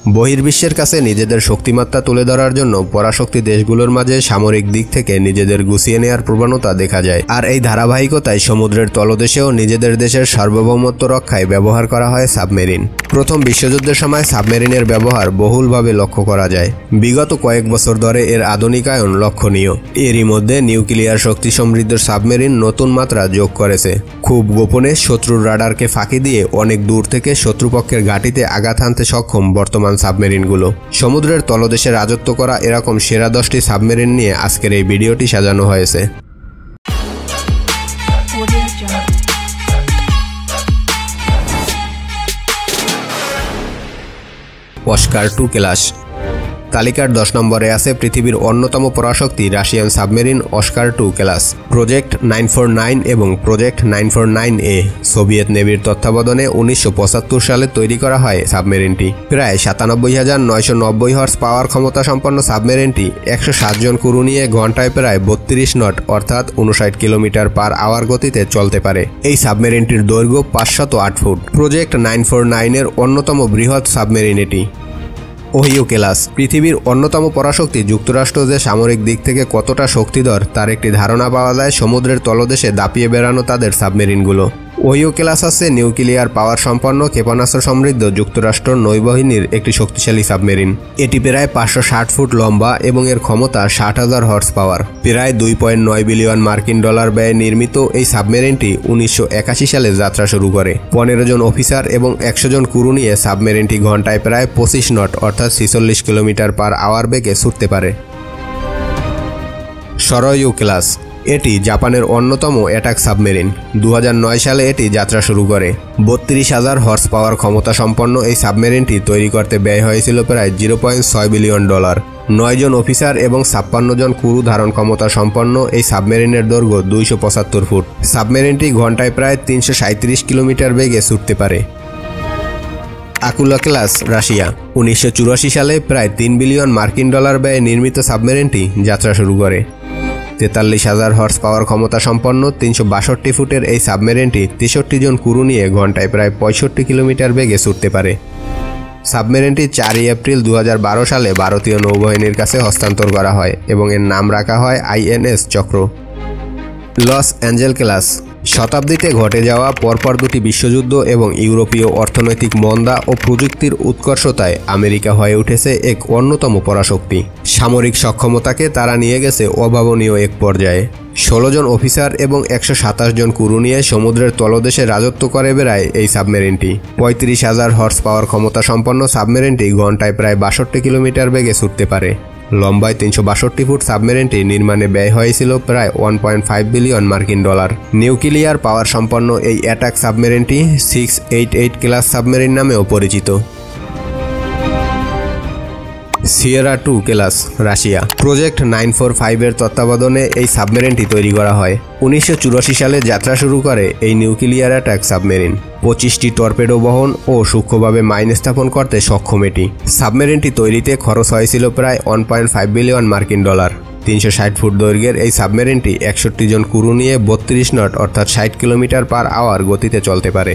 বহির্বিশ্বের কাছে নিজেদের শক্তিমাত্রা তুলে ধরার জন্য পরাশক্তি দেশগুলোর মাঝে সামরিক দিক থেকে নিজেদের গুছিয়ে নেওয়ার প্রবণতা দেখা যায়। আর এই ধারাবাহিকতায় সমুদ্রের তলদেশেও নিজেদের দেশের সার্বভৌমত্ব রক্ষায় ব্যবহার করা হয় সাবমেরিন। প্রথম বিশ্বযুদ্ধের সময় সাবমেরিনের ব্যবহার বহুলভাবে লক্ষ্য করা যায়। বিগত কয়েক বছর ধরে এর আধুনিকায়ন লক্ষণীয়। এরই মধ্যে নিউক্লিয়ার শক্তি সমৃদ্ধ সাবমেরিন নতুন মাত্রা যোগ করেছে। খুব গোপনে শত্রুর রাডারকে ফাঁকি দিয়ে অনেক দূর থেকে শত্রুপক্ষের ঘাঁটিতে আঘাত হানতে সক্ষম বর্তমান সাবমেরিনগুলো। সমুদ্রের তলদেশে রাজত্ব করা এরকম সেরা 10টি সাবমেরিন নিয়ে আজকের এই ভিডিওটি সাজানো হয়েছে। Oscar 2 class. তালিকার 10 নম্বরে আছে পৃথিবীর অন্যতম পরাশক্তি Russian submarine Oscar 2 class. Project 949 এবং প্রজেক্ট 949A সোভিয়েত নেভির তত্ত্বাবধানে 1975 সালে তৈরি করা হয় সাবমেরিনটি। প্রায় 97,990 হর্স পাওয়ার ক্ষমতা সম্পন্ন সাবমেরিনটি 107 জন ক্রু নিয়ে ঘন্টায় প্রায় 32 নট অর্থাৎ 59 কিলোমিটার পার আওয়ার গতিতে চলতে পারে। এই সাবমেরিনটির দৈর্ঘ্য 508 ফুট। প্রজেক্ট 949 এর অন্যতম বৃহৎ সাবমেরিন এটি। Ohio class. পৃথিবীর অন্যতম পরাশক্তি যুক্তরাষ্ট্র যে সামরিক দিক থেকে কতটা শক্তিধর তার একটি ধারণা পাওয়া যায় সমুদ্রের তলদেশে দাপিয়ে বেড়ানো তাদের সাবমেরিনগুলো। ওহিও ক্লাস আছে নিউক্লিয়ার পাওয়ার সম্পন্ন ক্ষেপণাস্ত্র সমৃদ্ধ যুক্তরাষ্ট্র নৌবাহিনীর একটি শক্তিশালী সাবমেরিন। এটি প্রায় 560 ফুট লম্বা এবং এর ক্ষমতা 60,000 হর্স পাওয়ার। প্রায় 2.9 বিলিয়ন মার্কিন ডলার ব্যয়ে নির্মিত এই সাবমেরিনটি 1981 সালে যাত্রা শুরু করে। 15 জন অফিসার এবং 100 জন ক্রু নিয়ে সাবমেরিনটি ঘন্টায় প্রায় 25 নট অর্থাৎ 46 কিলোমিটার পার আওয়ার বেগে ছুটতে পারে। শরয়ু ক্লাস। এটি জাপানের অন্যতম অ্যাটাক সাবমেরিন। 2009 সালে এটি যাত্রা শুরু করে। 32,000 হর্স পাওয়ার ক্ষমতা সম্পন্ন এই সাবমেরিনটি তৈরি করতে ব্যয় হয়েছিল প্রায় 0.6 বিলিয়ন ডলার। 9 জন অফিসার এবং 56 জন ক্রু ধারণ ক্ষমতা সম্পন্ন এই সাবমেরিনের দৈর্ঘ্য 275 ফুট। সাবমেরিনটি ঘন্টায় প্রায় 337 কিলোমিটার বেগে ছুটতে পারে। Akula class Russia. 1984 সালে প্রায় 3 বিলিয়ন মার্কিন ডলার ব্যয়ে নির্মিত সাবমেরিনটি যাত্রা শুরু করে। 43,000 হর্স পাওয়ার ক্ষমতা সম্পন্ন 362 ফুটের এই সাবমেরিনটি 63 জন ক্রু নিয়ে ঘন্টায় প্রায় 65 কিলোমিটার বেগে ছুটতে পারে। সাবমেরিনটি 4 এপ্রিল 2012 সালে ভারতীয় নৌবাহিনীর কাছে হস্তান্তর করা হয় এবং এর নাম রাখা হয় INS চক্র। Loss Angel class. শতাব্দীতে ঘটে যাওয়া পরপর দুটি বিশ্বযুদ্ধ এবং ইউরোপীয় অর্থনৈতিক মন্দা ও প্রযুক্তির উৎকর্ষতায় আমেরিকা হয়ে উঠেছে এক অন্যতম পরাশক্তি। সামরিক সক্ষমতাকে তারা নিয়ে গেছে অভাবনীয় এক পর্যায়ে। 16 জন অফিসার এবং 127 জন ক্রু নিয়ে সমুদ্রের তলদেশে রাজত্ব করে বেড়ায় এই সাবমেরিনটি। 35,000 হর্স পাওয়ার ক্ষমতা সম্পন্ন সাবমেরিনটি ঘন্টায় প্রায় 62 কিলোমিটার বেগে ছুটতে পারে। লম্বায় 362 ফুট সাবমেরিনটি নির্মাণে ব্যয় হয়েছিল প্রায় 1.5 বিলিয়ন মার্কিন ডলার। নিউক্লিয়ার পাওয়ার সম্পন্ন এই অ্যাটাক সাবমেরিনটি 688 ক্লাস সাবমেরিন নামেও পরিচিত। Sierra 2 class Russia. প্রজেক্ট 945 এর তত্ত্বাবধানে এই সাবমেরিনটি তৈরি করা হয়। 1984 সালে যাত্রা শুরু করে এই নিউক্লিয়ার অ্যাটাক সাবমেরিন। 25টি টর্পেডো বহন ও সূক্ষ্মভাবে মাইন স্থাপন করতে সক্ষম এটি। সাবমেরিনটি তৈরিতে খরচ হয়েছিল প্রায় 1.5 বিলিয়ন মার্কিন ডলার। 360 ফুট দৈর্ঘ্যের এই সাবমেরিনটি 61 জন ক্রু নিয়ে 32 নট অর্থাৎ 60 কিলোমিটার পার আওয়ার গতিতে চলতে পারে।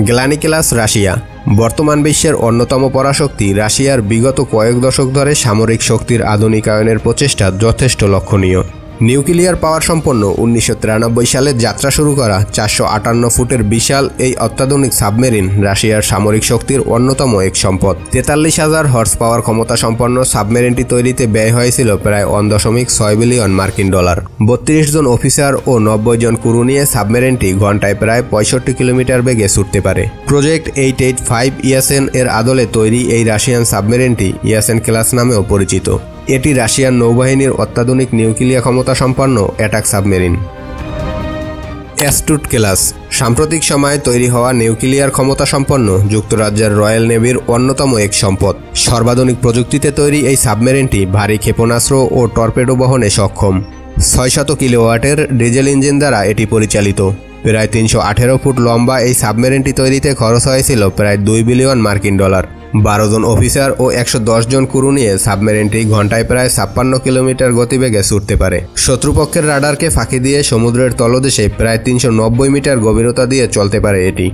গ্লানি ক্লাস রাশিয়া। বর্তমান বিশ্বের অন্যতম পরাশক্তি রাশিয়ার বিগত কয়েক দশক ধরে সামরিক শক্তির আধুনিকায়নের প্রচেষ্টা যথেষ্ট লক্ষণীয়। নিউক্লিয়ার পাওয়ার সম্পন্ন 1993 সালে যাত্রা শুরু করা 458 ফুটের বিশাল এই অত্যাধুনিক সাবমেরিন রাশিয়ার সামরিক শক্তির অন্যতম এক সম্পদ। 43,000 হর্স পাওয়ার ক্ষমতা সম্পন্ন সাবমেরিনটি তৈরিতে ব্যয় হয়েছিল প্রায় 1.6 বিলিয়ন মার্কিন ডলার। 32 জন অফিসার ও 90 জন ক্রু নিয়ে সাবমেরিনটি ঘন্টায় প্রায় 65 কিলোমিটার বেগে ছুটতে পারে। প্রজেক্ট 885 ইয়াসেন এর আদলে তৈরি এই রাশিয়ান সাবমেরিনটি ইয়াসেন ক্লাস নামেও পরিচিত। এটি রাশিয়ান নৌবাহিনীর অত্যাধুনিক নিউক্লিয়ার ক্ষমতা সম্পন্ন অ্যাটাক সাবমেরিন। অ্যাস্ট্রুট ক্লাস। সাম্প্রতিক সময়ে তৈরি হওয়া নিউক্লিয়ার ক্ষমতা সম্পন্ন যুক্তরাজ্যের রয়্যাল নেভির অন্যতম এক সম্পদ। সর্বাধুনিক প্রযুক্তিতে তৈরি এই সাবমেরিনটি ভারী ক্ষেপণাস্ত্র ও টর্পেডো বহনে সক্ষম। 600 কিলোওয়াটের ডিজেল ইঞ্জিন দ্বারা এটি পরিচালিত। প্রায় 318 ফুট লম্বা এই সাবমেরিনটি তৈরিতে খরচ হয়েছিল প্রায় 2 বিলিয়ন মার্কিন ডলার। 12 জন অফিসার ও 110 জন ক্রু নিয়ে সাবমেরিনটি ঘন্টায় প্রায় 56 কিলোমিটার গতিবেগে ছুটতে পারে। শত্রুপক্ষের রাডারকে ফাঁকি দিয়ে সমুদ্রের তলদেশে প্রায় 390 মিটার গভীরতা দিয়ে চলতে পারে এটি।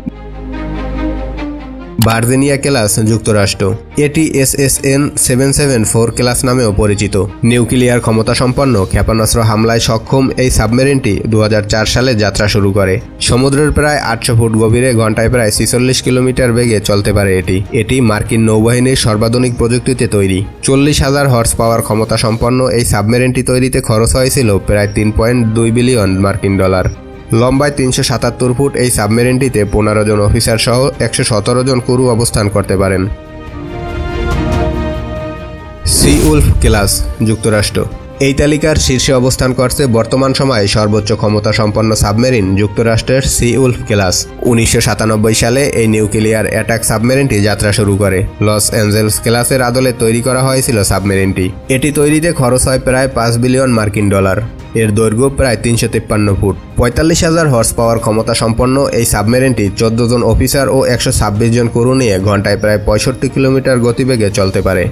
ভার্জিনিয়া ক্লাস, যুক্তরাষ্ট্র। এটি SSN 774 ক্লাস নামেও পরিচিত। নিউক্লিয়ার ক্ষমতাসম্পন্ন ক্ষেপণাস্ত্র হামলায় সক্ষম এই সাবমেরিনটি 2004 সালে যাত্রা শুরু করে। সমুদ্রের প্রায় 800 ফুট গভীরে ঘন্টায় প্রায় 46 কিলোমিটার বেগে চলতে পারে এটি মার্কিন নৌবাহিনীর সর্বাধুনিক প্রযুক্তিতে তৈরি। 40,000 হর্স পাওয়ার ক্ষমতা সম্পন্ন এই সাবমেরিনটি তৈরিতে খরচ হয়েছিল প্রায় 3.2 বিলিয়ন মার্কিন ডলার। লম্বায় 377 ফুট এই সাবমেরিনটিতে 15 জন অফিসার সহ 117 জন ক্রু অবস্থান করতে পারেন। সি উলফ ক্লাস, যুক্তরাষ্ট্র। এই তালিকার শীর্ষে অবস্থান করছে বর্তমান সময়ে সর্বোচ্চ ক্ষমতা সম্পন্ন সাবমেরিন যুক্তরাষ্ট্রের সি উলফ ক্লাস। 1997 সালে এই নিউক্লিয়ার অ্যাটাক সাবমেরিনটি যাত্রা শুরু করে। লস অ্যাঞ্জেলস ক্লাসের আদলে তৈরি করা হয়েছিল সাবমেরিনটি। এটি তৈরিতে খরচ হয় প্রায় 5 বিলিয়ন মার্কিন ডলার। এর দৈর্ঘ্য প্রায় 353 ফুট। 45,000 হর্স পাওয়ার ক্ষমতা সম্পন্ন এই সাবমেরিনটি 14 জন অফিসার ও 126 জন ক্রু নিয়ে ঘন্টায় প্রায় 65 কিলোমিটার গতিবেগে চলতে পারে।